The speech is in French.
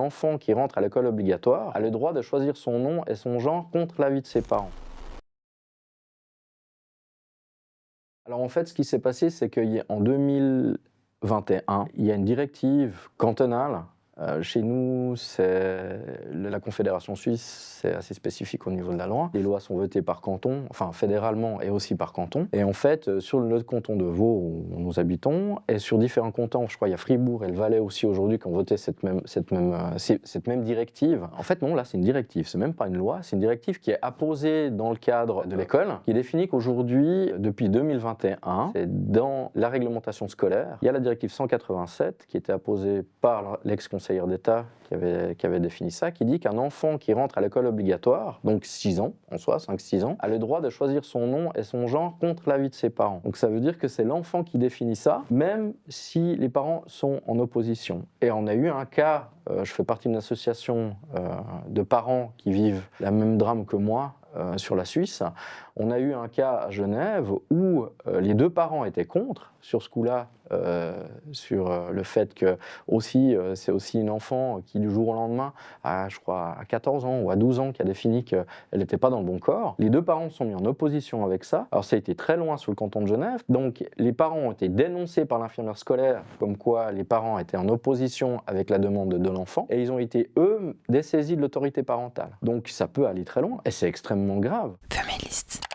enfant qui rentre à l'école obligatoire a le droit de choisir son nom et son genre contre l'avis de ses parents. Alors en fait, ce qui s'est passé, c'est qu'en 2021, il y a une directive cantonale. Chez nous, c'est la Confédération suisse, c'est assez spécifique au niveau de la loi. Les lois sont votées par canton, enfin fédéralement et aussi par canton. Et en fait, sur le canton de Vaud, où nous habitons, et sur différents cantons, je crois il y a Fribourg et le Valais aussi aujourd'hui qui ont voté cette même directive. En fait non, là c'est une directive, c'est même pas une loi, c'est une directive qui est apposée dans le cadre de l'école, qui définit qu'aujourd'hui, depuis 2021, c'est dans la réglementation scolaire, il y a la directive 187 qui était apposée par l'ex-conseillère d'État qui avait défini ça, qui dit qu'un enfant qui rentre à l'école obligatoire, donc 6 ans en soi, 5-6 ans, a le droit de choisir son nom et son genre contre l'avis de ses parents. Donc ça veut dire que c'est l'enfant qui définit ça, même si les parents sont en opposition. Et on a eu un cas, je fais partie d'une association de parents qui vivent la même drame que moi, sur la Suisse. On a eu un cas à Genève où les deux parents étaient contre sur ce coup-là, sur le fait que c'est aussi une enfant qui du jour au lendemain, je crois à 14 ans ou à 12 ans, qui a défini qu'elle n'était pas dans le bon corps. Les deux parents se sont mis en opposition avec ça. Alors ça a été très loin sur le canton de Genève. Donc les parents ont été dénoncés par l'infirmière scolaire comme quoi les parents étaient en opposition avec la demande de l'enfant et ils ont été eux dessaisis de l'autorité parentale. Donc ça peut aller très loin et c'est extrêmement grave. Familist.